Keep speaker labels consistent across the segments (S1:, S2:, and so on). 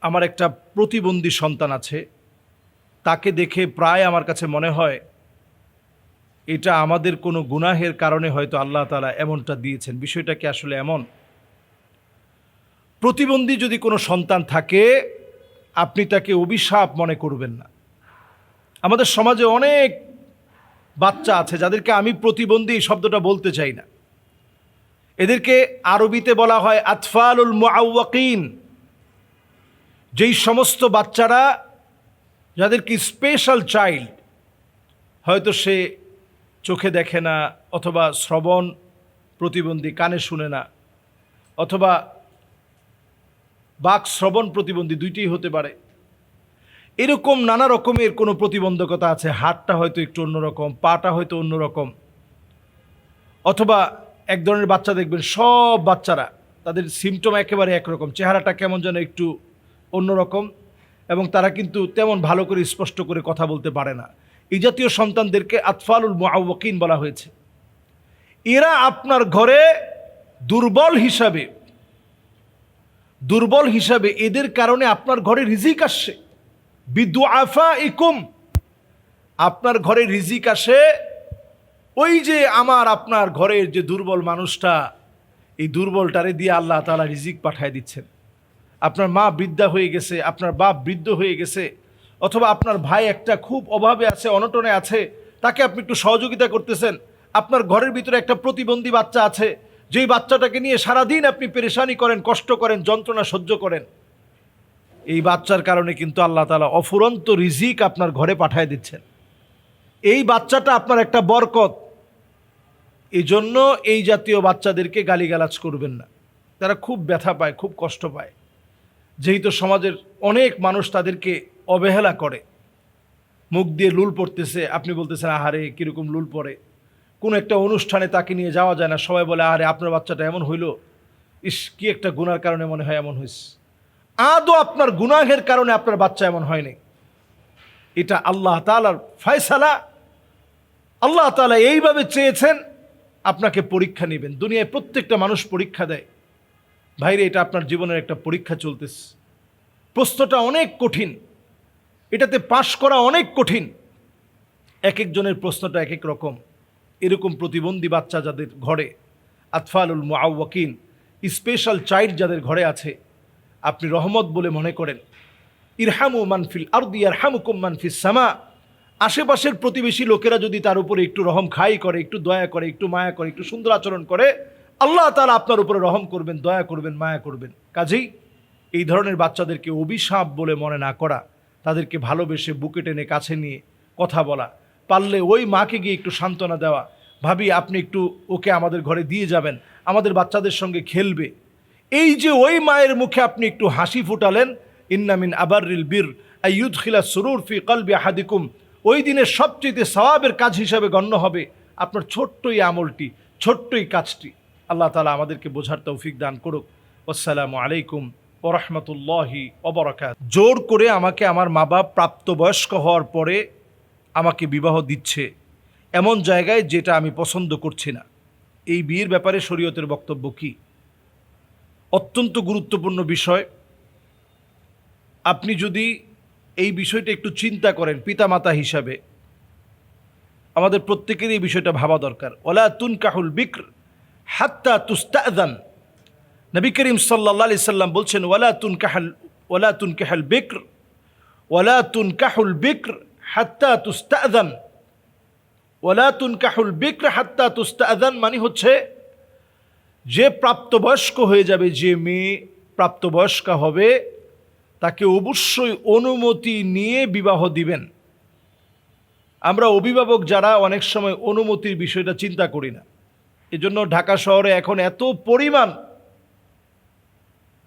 S1: আমার একটা প্রতিবন্ধী সন্তান আছে, তাকে দেখে প্রায় আমার কাছে মনে হয় এটা আমাদের কোনো গুনাহের কারণে হয়তো আল্লাহ তাআলা এমনটা দিয়েছেন। বিষয়টা কি আসলে এমন? প্রতিবন্ধী যদি কোনো সন্তান থাকে, আপনি তাকে অভিশাপ মনে করবেন না। আমাদের সমাজে অনেক বাচ্চা আছে যাদেরকে আমি প্রতিবন্ধী এই শব্দটা বলতে চাই না, এদেরকে আরবিতে বলা হয় আতফালুল মুআওয়াকিন। যেই সমস্ত বাচ্চারা, যাদেরকে স্পেশাল চাইল্ড, হয়তো সে চোখে দেখে না, অথবা শ্রবণ প্রতিবন্ধী, কানে শুনে না, অথবা বাক শ্রবণ প্রতিবন্ধী, দুইটাই হতে পারে। এরকম নানা রকমের কোনো প্রতিবন্ধকতা আছে, হাতটা হয়তো একটু অন্যরকম, পাটা হয়তো অন্যরকম, অথবা এক ধরনের বাচ্চা দেখবেন সব বাচ্চারা তাদের সিমটম একেবারে একরকম, চেহারাটা কেমন যেন একটু অন্যরকম, এবং তারা কিন্তু তেমন ভালো করে স্পষ্ট করে কথা বলতে পারে না। এই জাতীয় সন্তানদেরকে আতফালুল মুআওয়াকিন বলা হয়েছে। এরা আপনার ঘরে দুর্বল হিসাবে এদের কারণে আপনার ঘরে রিজিক আসছে। বিদুআফাইকুম, আপনার ঘরে রিজিক আসে। ওই যে আপনার ঘরের যে দুর্বল মানুষটা, এই দুর্বলটারে দিয়ে আল্লাহ তাআলা রিজিক পাঠায় দিচ্ছেন। আপনার মা বৃদ্ধা হয়ে গেছে, আপনার বাপ বৃদ্ধ হয়ে গেছে, অথবা আপনার ভাই একটা খুব অভাবে আছে, অনটনে আছে, তাকে আপনি একটু সহযোগিতা করতেছেন। আপনার ঘরের ভিতরে একটা প্রতিবন্ধী বাচ্চা আছে, যেই বাচ্চাটাকে নিয়ে সারাদিন আপনি পেরেশানি করেন, কষ্ট করেন, যন্ত্রণা সহ্য করেন। এই বাচ্চার কারণে কিন্তু আল্লাহ তাআলা অফুরন্ত রিজিক আপনার ঘরে পাঠায় দিচ্ছেন। এই বাচ্চাটা আপনার একটা বরকত। এই জন্য এই জাতীয় বাচ্চাদেরকে গালিগালাজ করবেন না। তারা খুব ব্যথা পায়, খুব কষ্ট পায়, যেহেতু সমাজের অনেক মানুষ তাদেরকে অবহেলা করে। মুখ দিয়ে লুল পড়তেছে, আপনি বলতেছেন আহারে কীরকম লুল পড়ে। কোনো একটা অনুষ্ঠানে তাকে নিয়ে যাওয়া যায় না, সবাই বলে আহারে আপনার বাচ্চাটা এমন হইল, ইস কি একটা গুনার কারণে মনে হয় এমন হয়েছে। আদৌ আপনার গুনাহের কারণে আপনার বাচ্চা এমন হয়নি, এটা আল্লাহ তাআলার ফয়সালা। আল্লাহ তাআলা এইভাবে চেয়েছেন আপনাকে পরীক্ষা নেবেন। দুনিয়ায় প্রত্যেকটা মানুষ পরীক্ষা দেয়। ভাইরে, এটা আপনার জীবনের একটা পরীক্ষা চলতেছে। প্রশ্নটা অনেক কঠিন, এটাতে পাশ করা অনেক কঠিন। এক একজনের প্রশ্নটা এক এক রকম। এরকম প্রতিবন্ধী বাচ্চা যাদের ঘরে, আতফালুল মুআওয়াকিন, স্পেশাল চাইল্ড যাদের ঘরে আছে, আপনি রহমত বলে মনে করেন। ইরহামু মানফিল আরদি ইয়ারহামুকুম মানফিস সামা। আশেপাশের প্রতিবেশী লোকেরা যদি তার উপরে একটু রহম খাই করে, একটু দয়া করে, একটু মায়া করে, একটু সুন্দর আচরণ করে, আল্লাহ তাআলা আপনার উপরে রহম করবেন, দয়া করবেন, মায়া করবেন। কাজেই এই ধরনের বাচ্চাদেরকে অভিশাপ বলে মনে না করা, তাদেরকে ভালোবেসে বুকে টেনে কাছে নিয়ে কথা বলা, পারলে ওই মাকে গিয়ে একটু সান্ত্বনা দেওয়া, ভাবি আপনি একটু ওকে আমাদের ঘরে দিয়ে যাবেন, আমাদের বাচ্চাদের সঙ্গে খেলবে। এই যে ওই মায়ের মুখে আপনি একটু হাসি ফুটালেন, ইন্না মিন আবাররিল বির আইয়ুদখিলা সুরুর ফি কলবি আহাদিকুম, ওই দিনের সবচেয়ে সওয়াবের কাজ হিসাবে গণ্য হবে আপনার ছোট্টই আমলটি, ছোট্টই কাজটি। আল্লাহ তাআলা আমাদেরকে বোঝার তৌফিক দান করুক। আসসালামু আলাইকুম ওয়া রাহমাতুল্লাহি ওয়া বারাকাতুহু। জোর করে আমাকে আমার মা বাপ প্রাপ্তবয়স্ক হওয়ার পরে আমাকে বিবাহ দিচ্ছে এমন জায়গায়, যেটা আমি পছন্দ করছি না, এই বিয়ের ব্যাপারে শরীয়তের বক্তব্য কি? অত্যন্ত গুরুত্বপূর্ণ বিষয়। আপনি যদি এই বিষয়টা একটু চিন্তা করেন পিতামাতা হিসাবে, আমাদের প্রত্যেকেরই এই বিষয়টা ভাবা দরকার। ওয়ালা তুনকাহুল বিক্র হাত্তা তুস্তাযান। নবী করিম সাল্লাল্লাহু আলাইহি সাল্লাম বলছেন, ওয়ালা তুনকাহুল বিক্র হাত্তা তুস্তাযান। ওয়ালা তুনকাহুল বিক্র হাত্তা তুস্তাযান মানে হচ্ছে, যে প্রাপ্তবয়স্ক হয়ে যাবে, যে মেয়ে প্রাপ্তবয়স্কা হবে, তাকে অবশ্যই অনুমতি নিয়ে বিবাহ দিবেন। আমরা অভিভাবক যারা অনেক সময় অনুমতির বিষয়টা চিন্তা করি না। এজন্য ঢাকা শহরে এখন এত পরিমাণ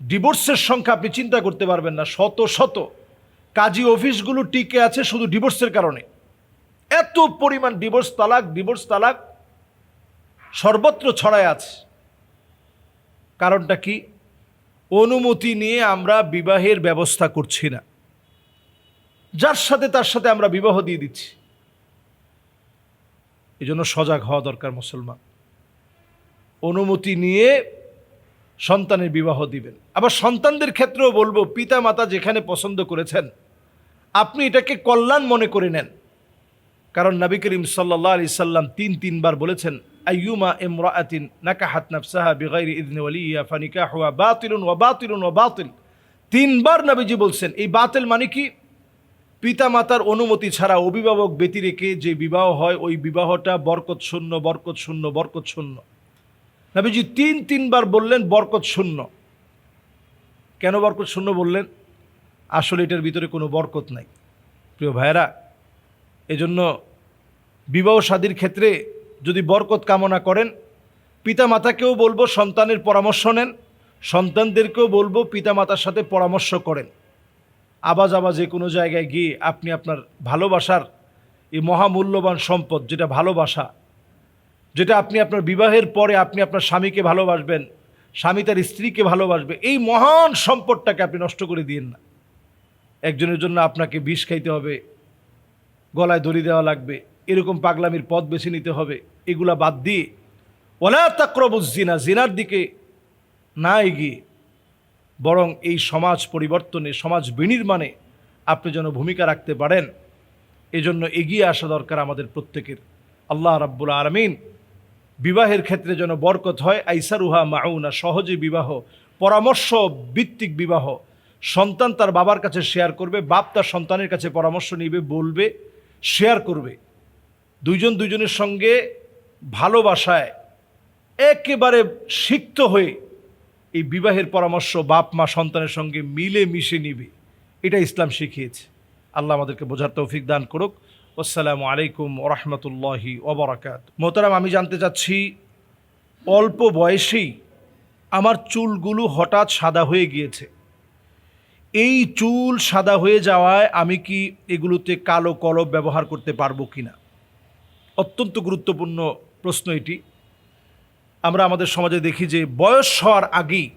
S1: ডিভোর্সের সংখ্যা আপনি চিন্তা করতে পারবেন না। শত শত কাজী অফিসগুলো টিকে আছে শুধু ডিভোর্সের কারণে। এত পরিমাণ ডিভোর্স তালাক সর্বত্র ছড়ায় আছে। কারণটা কি? অনুমতি নিয়ে আমরা বিবাহের ব্যবস্থা করছি না, যার সাথে তার সাথে আমরা বিবাহ দিয়ে দিচ্ছি। এজন্য সজাগ হওয়া দরকার মুসলমান। অনুমতি নিয়ে সন্তানের বিবাহ দিবেন। আবার সন্তানদের ক্ষেত্রেও বলবো, পিতা মাতা যেখানে পছন্দ করেছেন আপনি এটাকে কল্যাণ মনে করে নেন। কারণ নবী করিম সাল্লাল্লাহু আলাইহি সাল্লাম তিনবার বলেছেন, আইয়ুমা ইমরাআতিন নাকাহাত নাফসাহা বিগাইরি ইযনি ওয়ালিয়্যা ফানিকাহুহা বাতিলুন ওয়া বাতিলুন ওয়া বাতিল। তিনবার নবীজি বলছেন। এই বাতিল মানে কি? পিতা মাতার অনুমতি ছাড়া অভিভাবক ব্যতি রেখে যে বিবাহ হয় ওই বিবাহটা বরকত শূন্য, বরকত শূন্য, বরকত শূন্য। নবীজি তিনবার বললেন বরকত শূন্য। কেন বরকত শূন্য বললেন? আসলে এটার ভিতরে কোনো বরকত নাই প্রিয় ভাইয়েরা। এজন্য বিবাহ শাদীর ক্ষেত্রে যদি বরকত কামনা করেন, পিতা মাতাকেও বলবো সন্তানের পরামর্শ নেন, সন্তানদেরকেও বলবো পিতা মাতার সাথে পরামর্শ করেন। আবা যে কোনো জায়গায় গিয়ে আপনি আপনার ভালোবাসার এই মহামূল্যবান সম্পদ যেটা ভালোবাসা, যেটা আপনি আপনার বিবাহের পরে আপনি আপনার স্বামীকে ভালোবাসবেন, স্বামী তার স্ত্রীকে ভালোবাসবে, এই মহান সম্পদটাকে আপনি নষ্ট করে দিয়েন না। একজনের জন্য আপনাকে বিষ খাইতে হবে, গলায় দড়ি দেওয়া লাগবে, এরকম পাগলামির পথ বেছে নিতে হবে। এগুলা বাদ দিয়ে ওয়ালা তাকরাবুজ জিনা, জিনার দিকে না এগিয়ে বরং এই সমাজ পরিবর্তনে, সমাজ বিনির্মাণে আপনি যেন ভূমিকা রাখতে পারেন, এজন্য এগিয়ে আসা দরকার আমাদের প্রত্যেকের। আল্লাহ রাব্বুল আলামিন বিবাহের ক্ষেত্রে যেন বরকত হয়। আইসারুহা মাউনা, সহজে বিবাহ, পরামর্শ ভিত্তিক বিবাহ। সন্তান তার বাবার কাছে শেয়ার করবে, বাপ তার সন্তানের কাছে পরামর্শ নিবে, বলবে, শেয়ার করবে। দুজনের সঙ্গে ভালোবাসায় একেবারে সিক্ত হয়ে এই বিবাহের পরামর্শ বাপ মা সন্তানের সঙ্গে মিলে মিশে নিবে। এটা ইসলাম শিখিয়েছে। আল্লাহ আমাদেরকে বোঝার তৌফিক দান করুক। আসসালামু আলাইকুম ওয়া রাহমাতুল্লাহি ওয়া বারাকাতুহু। মোহতারাম, আমি জানতে চাচ্ছি, অল্প বয়সেই আমার চুলগুলো হঠাৎ সাদা হয়ে গিয়েছে। এই চুল সাদা হয়ে যাওয়ায় আমি কি এগুলোতে কালো কলব ব্যবহার করতে পারবো কিনা? অত্যন্ত গুরুত্বপূর্ণ প্রশ্ন এটি। আমরা আমাদের সমাজে দেখি যে বয়স হওয়ার আগেই,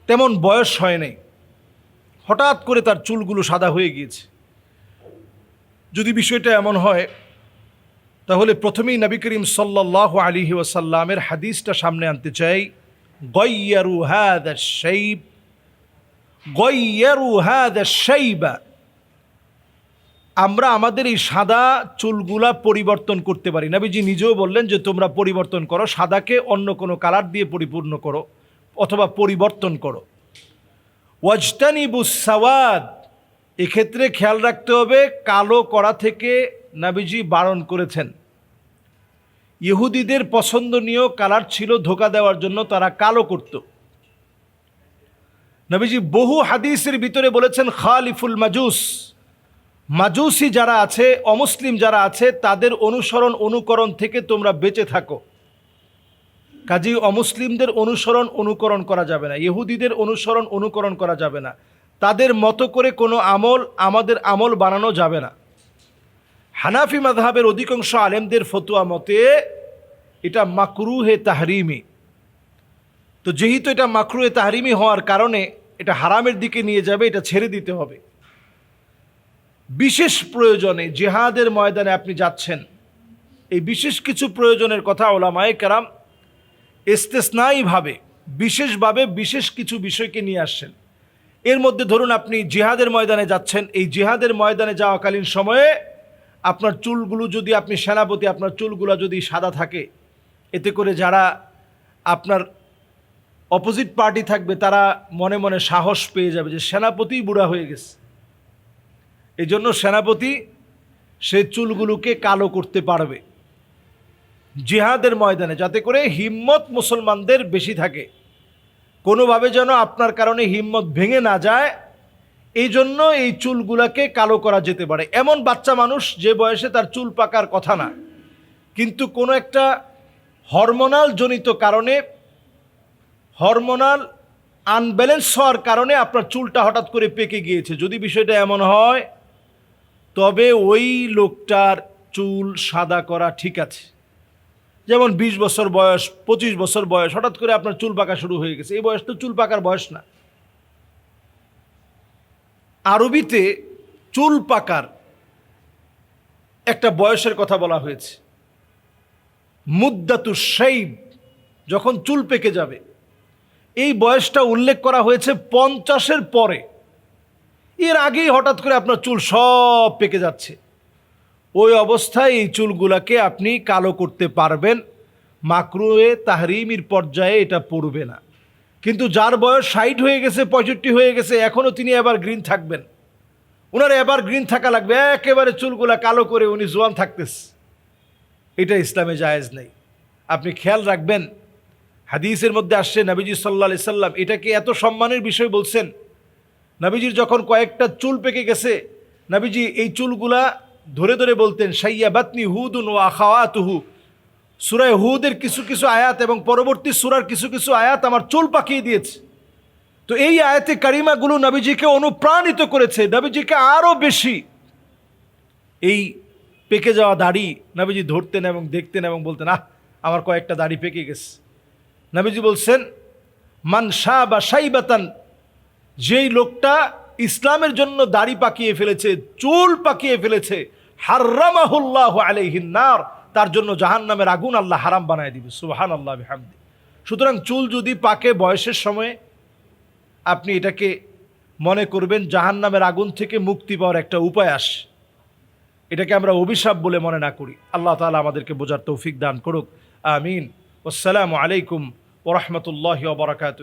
S1: তেমন বয়স হয় নাই, হঠাৎ করে তার চুলগুলো সাদা হয়ে গিয়েছে। যদি বিষয়টা এমন হয় তাহলে প্রথমেই নবী করিম সাল্লাল্লাহু আলাইহি ওয়াসাল্লামের হাদিসটা সামনে আনতে চাই। গায়্যারু হাযা শাইব, গায়্যারু হাযা শাইবা। আমরা আমাদের এই সাদা চুলগুলা পরিবর্তন করতে পারি। নবীজি নিজেও বললেন যে তোমরা পরিবর্তন করো, সাদাকে অন্য কোনো কালার দিয়ে পরিপূর্ণ করো অথবা পরিবর্তন করো। ওয়াজতানিবুস সাওয়াদ, এক্ষেত্রে খেয়াল রাখতে হবে কালো করা থেকে নবীজি বারণ করেছেন। ইহুদিদের পছন্দনীয় কালার ছিল ধোঁকা দেওয়ার জন্য, তারা কালো করত। নবীজি বহু হাদিসের ভিতরে বলেছেন খালিফুল মাজুস, মাজুসি যারা আছে, অমুসলিম যারা আছে, তাদের অনুকরণ থেকে তোমরা বেঁচে থাকো। কাজেই অমুসলিমদের অনুকরণ করা যাবে না, ইহুদিদের অনুকরণ করা যাবে না, তাদের মতো করে কোনো আমল আমাদের আমল বানানো যাবে না। হানাফি মাযহাবের অধিকাংশ আলেমদের ফতোয়া মতে এটা মাকরুহে তাহরিমি। তো যেহেতু এটা মাকরুহে তাহরিমি হওয়ার কারণে এটা হারামের দিকে নিয়ে যাবে, এটা ছেড়ে দিতে হবে। বিশেষ প্রয়োজনে জিহাদের ময়দানে আপনি যাচ্ছেন, এই বিশেষ কিছু প্রয়োজনের কথা উলামায়ে কেরাম ইস্তেসনাইভাবে, বিশেষভাবে বিশেষ কিছু বিষয়কে নিয়ে আসছেন। এর মধ্যে ধরুন আপনি জিহাদের ময়দানে যাচ্ছেন, এই জিহাদের ময়দানে যাওয়াকালীন সময়ে আপনার চুলগুলো, যদি আপনি সেনাপতি, আপনার চুলগুলো যদি সাদা থাকে, এতে করে যারা আপনার অপোজিট পার্টি থাকবে তারা মনে মনে সাহস পেয়ে যাবে যে সেনাপতি বুড়া হয়ে গেছে। এই জন্য সেনাপতি সে চুলগুলোকে কালো করতে পারবে জিহাদের ময়দানে, যাতে করে হিম্মত মুসলমানদের বেশি থাকে, কোনোভাবে যেন আপনার কারণে হিম্মত ভেঙে না যায়। এই জন্য এই চুলগুলাকে কালো করা যেতে পারে। এমন বাচ্চা মানুষ যে বয়সে তার চুল পাকার কথা না, কিন্তু কোনো একটা হরমোনাল জনিত কারণে, হরমোনাল আনব্যালেন্স হওয়ার কারণে আপনার চুলটা হঠাৎ করে পেকে গিয়েছে, যদি বিষয়টা এমন হয় তবে ওই লোকটার চুল সাদা করা ঠিক আছে। যেমন 20 বছর বয়স, 25 বছর বয়স, হঠাৎ করে আপনার চুল পাকা শুরু হয়ে গেছে, এই বয়স তো চুল পাকার বয়স না। আরবিতে চুল পাকার একটা বয়সের কথা বলা হয়েছে, মুদ্দাতু শাইব, যখন চুল পেকে যাবে। এই বয়সটা উল্লেখ করা হয়েছে 50-এর পরে। এর আগেই হঠাৎ করে আপনার চুল সব পেকে যাচ্ছে, ওই অবস্থায় এই চুলগুলাকে আপনি কালো করতে পারবেন, মাকরুহে তাহরিমির পর্যায়ে এটা পড়বে না। কিন্তু যার বয়স 60 হয়ে গেছে, 65 হয়ে গেছে, এখনও তিনি এবার গ্রিন থাকবেন, ওনার এবার গ্রিন থাকা লাগবে, একেবারে চুলগুলা কালো করে উনি জোয়ান থাকতেছে, এটা ইসলামে জায়েজ নেই। আপনি খেয়াল রাখবেন, হাদিসের মধ্যে আসছে নবীজি সাল্লাল্লাহু আলাইহি সাল্লাম এটাকে এত সম্মানের বিষয় বলছেন। নবীজির যখন কয়েকটা চুল পেকে গেছে, নবীজি এই চুলগুলা ধরে ধরে বলতেন, শাইয়াবাতনি হুদুন ওয়া আখাওয়াতুহু, সূরা হুদের কিছু কিছু আয়াত এবং পরবর্তী সূরার কিছু কিছু আয়াত আমার চুল পাকিয়ে দিয়েছে। তো এই আয়াতে কারিমাগুলো নবীজিকে অনুপ্রাণিত করেছে, নবীজিকে আরও বেশি এই পেকে যাওয়া দাড়ি নবীজি ধরতেন এবং দেখতেন এবং বলতেন, আমার কয়েকটা দাড়ি পেকে গেছে। নবীজি বলছেন, মান শাবা শাইবাতান, যেই লোকটা ইসলামের জন্য দাড়ি পাকিয়ে ফেলেছে, চুল পাকিয়ে ফেলেছে, হাররামাহুল্লাহু আলাইহিন নার, তার জন্য জাহান্নামের আগুন আল্লাহ হারাম বানায় দিবে। সুবহানাল্লাহ বিহামদি। সুতরাং চুল যদি পাকে বয়সের সময়ে, আপনি এটাকে মনে করবেন জাহান্নামের আগুন থেকে মুক্তি পাওয়ার একটা উপায় আসে, এটাকে আমরা অভিশাপ বলে মনে না করি। আল্লাহ তাআলা আমাদেরকে বোঝার তৌফিক দান করুক, আমিন। আসসালামু আলাইকুম ওয়া রাহমাতুল্লাহি ওয়া বারাকাতুহু।